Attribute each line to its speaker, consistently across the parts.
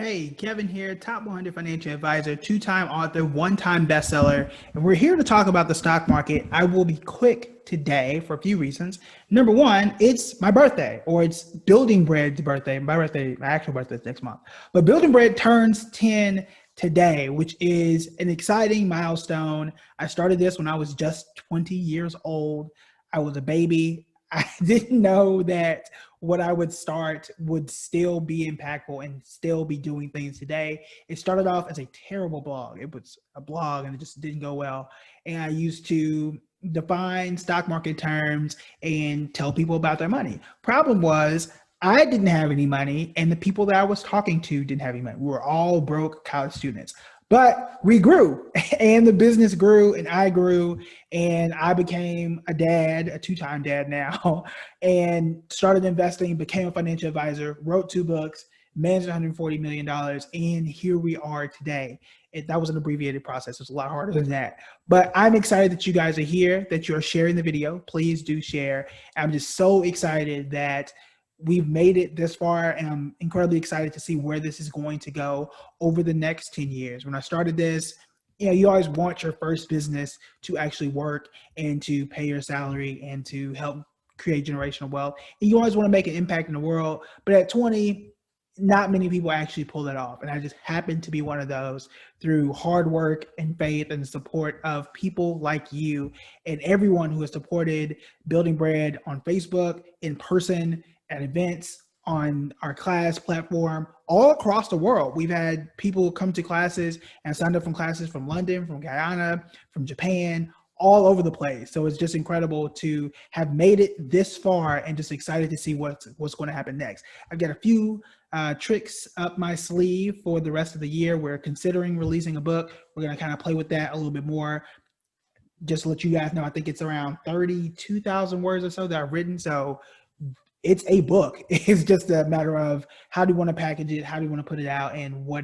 Speaker 1: Hey, Kevin here, top 100 financial advisor, two-time author, one-time bestseller, and we're here to talk about the stock market. I will be quick today for a few reasons. Number one, it's my birthday, or it's Building Bread's birthday. My actual birthday is next month. But Building Bread turns 10 today, which is an exciting milestone. I started this when I was just 20 years old. I was a baby. I didn't know that what I would start would still be impactful and still be doing things today. It started off as a terrible blog. It was a blog and it just didn't go well. And I used to define stock market terms and tell people about their money. Problem was, I didn't have any money and the people that I was talking to didn't have any money. We were all broke college students. But we grew and the business grew and I grew and I became a dad, a two-time dad now, and started investing, became a financial advisor, wrote 2 books, managed $140 million, and here we are today. That was an abbreviated process. It's a lot harder than that. But I'm excited that you guys are here, that you're sharing the video. Please do share. I'm just so excited that we've made it this far, and I'm incredibly excited to see where this is going to go over the next 10 years. When I started this, you always want your first business to actually work and to pay your salary and to help create generational wealth. And you always want to make an impact in the world. But at 20, not many people actually pull that off. And I just happened to be one of those through hard work and faith and the support of people like you and everyone who has supported Building Bread on Facebook, in person, at events, on our class platform, all across the world. We've had people come to classes and signed up from classes from London, from Guyana, from Japan, all over the place. So it's just incredible to have made it this far and just excited to see what's going to happen next. I've got a few tricks up my sleeve for the rest of the year. We're considering releasing a book. We're going to kind of play with that a little bit more. Just to let you guys know, I think it's around 32,000 words or so that I've written. So it's a book. It's just a matter of how do you want to package it, how do you want to put it out, and how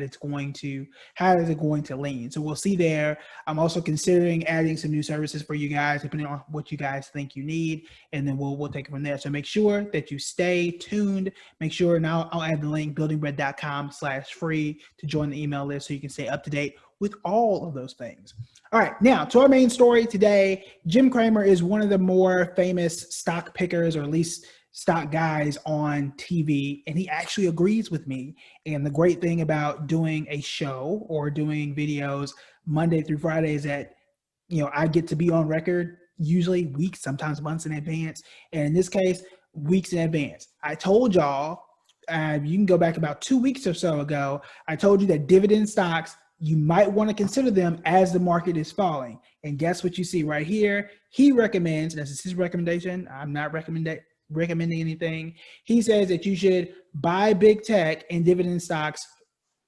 Speaker 1: is it going to lean. So we'll see there. I'm also considering adding some new services for you guys, depending on what you guys think you need, and then we'll take it from there. So make sure that you stay tuned. Make sure now I'll add the link buildingbread.com/free to join the email list so you can stay up to date with all of those things. All right, now to our main story today. Jim Cramer is one of the more famous stock pickers, or at least stock guys on TV, and he actually agrees with me. And the great thing about doing a show or doing videos Monday through Friday is that, I get to be on record usually weeks, sometimes months in advance. And in this case, weeks in advance. I told y'all, you can go back about 2 weeks or so ago, I told you that dividend stocks, you might want to consider them as the market is falling. And guess what you see right here? He recommends, this is his recommendation, I'm not recommending anything. He says that you should buy big tech and dividend stocks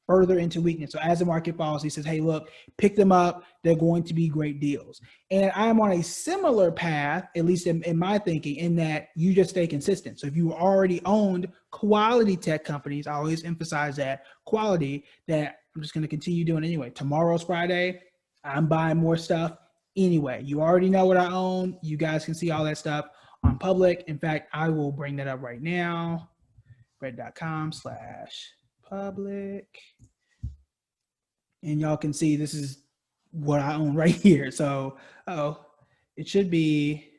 Speaker 1: further into weakness. So as the market falls, he says, hey, look, pick them up. They're going to be great deals. And I'm on a similar path, at least in my thinking, in that you just stay consistent. So if you already owned quality tech companies, I always emphasize that quality, that I'm just going to continue doing anyway. Tomorrow's Friday. I'm buying more stuff anyway. You already know what I own. You guys can see all that stuff on public. In fact, I will bring that up right now. bread.com/public. And y'all can see this is what I own right here. So, it should be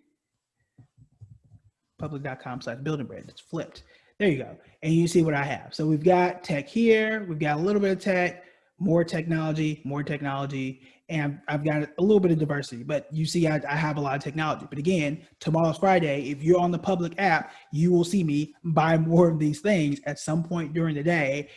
Speaker 1: public.com/buildingbread. It's flipped. There you go. And you see what I have. So we've got tech here. We've got a little bit of tech, more technology, and I've got a little bit of diversity, but you see I have a lot of technology. But again, tomorrow's Friday. If you're on the public app, you will see me buy more of these things at some point during the day,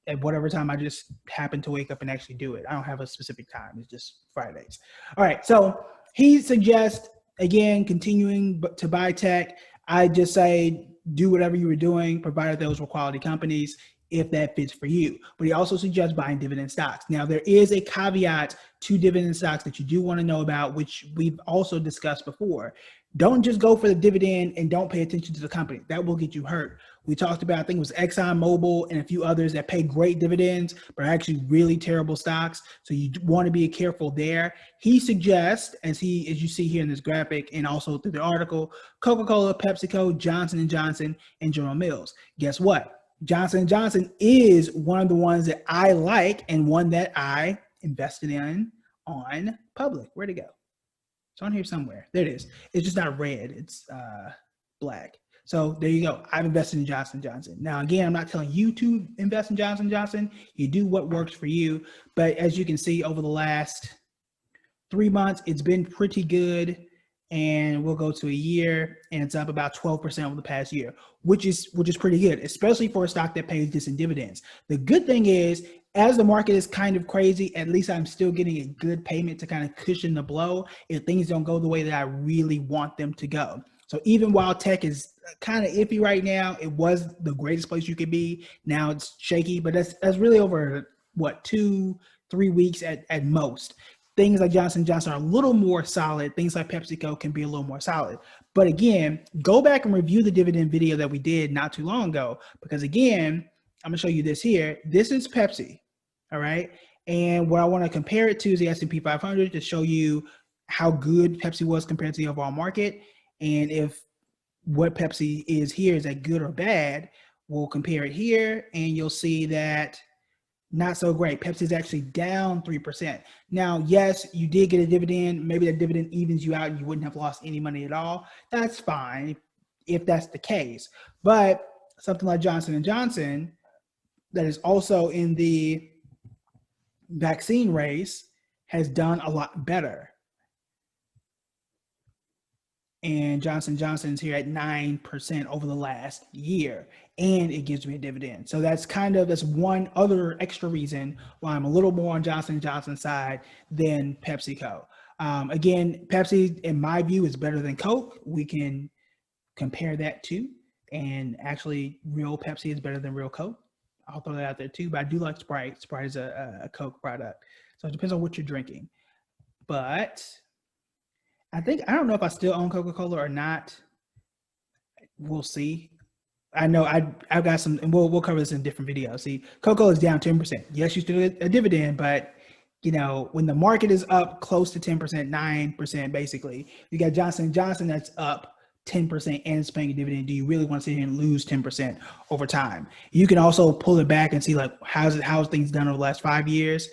Speaker 1: at whatever time I just happen to wake up and actually do it. I don't have a specific time. It's just Fridays. All right. So he suggests, again, continuing to buy tech. I just say, do whatever you were doing, provided those were quality companies, if that fits for you. But he also suggests buying dividend stocks. Now, there is a caveat to dividend stocks that you do want to know about, which we've also discussed before. Don't just go for the dividend and don't pay attention to the company. That will get you hurt. We talked about, I think it was ExxonMobil and a few others that pay great dividends, but are actually really terrible stocks. So you want to be careful there. He suggests, as you see here in this graphic and also through the article, Coca-Cola, PepsiCo, Johnson & Johnson, and General Mills. Guess what? Johnson & Johnson is one of the ones that I like and one that I invested in on public. Where'd it go? It's on here somewhere. There it is. It's just not red. It's black. So there you go. I've invested in Johnson & Johnson. Now, again, I'm not telling you to invest in Johnson & Johnson. You do what works for you. But as you can see, over the last 3 months, it's been pretty good. And we'll go to a year, and it's up about 12% over the past year, which is pretty good, especially for a stock that pays decent dividends. The good thing is, as the market is kind of crazy, at least I'm still getting a good payment to kind of cushion the blow if things don't go the way that I really want them to go. So even while tech is kind of iffy right now, it was the greatest place you could be. Now it's shaky, but that's really over what, 2-3 weeks at most. Things like Johnson & Johnson are a little more solid. Things like PepsiCo can be a little more solid. But again, go back and review the dividend video that we did not too long ago, because again, I'm gonna show you this here. This is Pepsi, all right? And what I wanna compare it to is the S&P 500 to show you how good Pepsi was compared to the overall market. And if what Pepsi is here is that good or bad, we'll compare it here and you'll see that not so great. Pepsi is actually down 3%. Now, yes, you did get a dividend. Maybe that dividend evens you out and you wouldn't have lost any money at all. That's fine if that's the case. But something like Johnson & Johnson that is also in the vaccine race has done a lot better. And Johnson & Johnson is here at 9% over the last year, and it gives me a dividend. So that's one other extra reason why I'm a little more on Johnson & Johnson's side than PepsiCo. Again, Pepsi, in my view, is better than Coke. We can compare that too. And actually, real Pepsi is better than real Coke. I'll throw that out there too, but I do like Sprite. Sprite is a Coke product. So it depends on what you're drinking. But I don't know if I still own Coca-Cola or not. We'll see. I know I've got some, and we'll cover this in different videos. See, Coca-Cola is down 10%. Yes, you still get a dividend, but you know, when the market is up close to 10%, 9% basically, you got Johnson & Johnson that's up 10% and it's paying a dividend. Do you really want to sit here and lose 10% over time? You can also pull it back and see like how's things done over the last 5 years.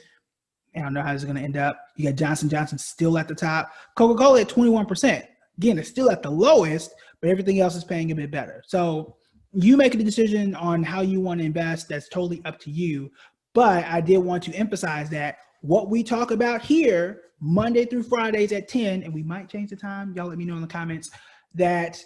Speaker 1: I don't know how this is going to end up. You got Johnson & Johnson still at the top. Coca-Cola at 21%. Again, it's still at the lowest, but everything else is paying a bit better. So you make a decision on how you want to invest. That's totally up to you. But I did want to emphasize that what we talk about here, Monday through Fridays at 10, and we might change the time. Y'all let me know in the comments that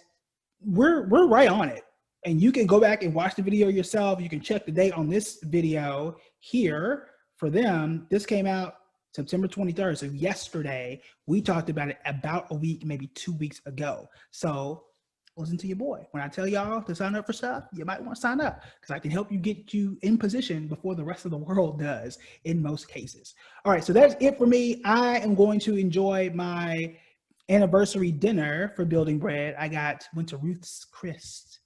Speaker 1: we're right on it. And you can go back and watch the video yourself. You can check the date on this video here. For them, this came out September 23rd. So yesterday, we talked about it about a week, maybe 2 weeks ago. So listen to your boy. When I tell y'all to sign up for stuff, you might want to sign up because I can help you get you in position before the rest of the world does in most cases. All right, so that's it for me. I am going to enjoy my anniversary dinner for Building Bread. Went to Ruth's Chris,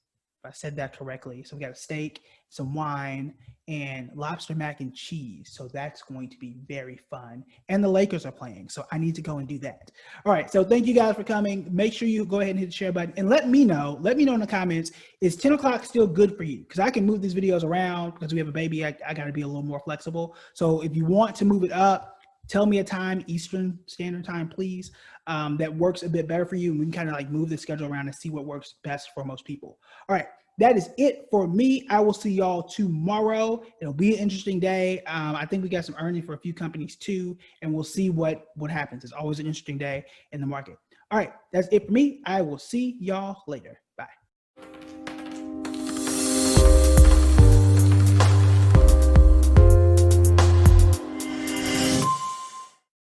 Speaker 1: if I said that correctly. So we got a steak, some wine, and lobster mac and cheese. So that's going to be very fun. And the Lakers are playing, so I need to go and do that. All right, so thank you guys for coming. Make sure you go ahead and hit the share button and let me know in the comments, is 10 o'clock still good for you? Because I can move these videos around because we have a baby. I got to be a little more flexible. So if you want to move it up, tell me a time, Eastern Standard Time, please, that works a bit better for you. And we can kind of like move the schedule around and see what works best for most people. All right. That is it for me. I will see y'all tomorrow. It'll be an interesting day. I think we got some earnings for a few companies too, and we'll see what happens. It's always an interesting day in the market. All right, that's it for me. I will see y'all later.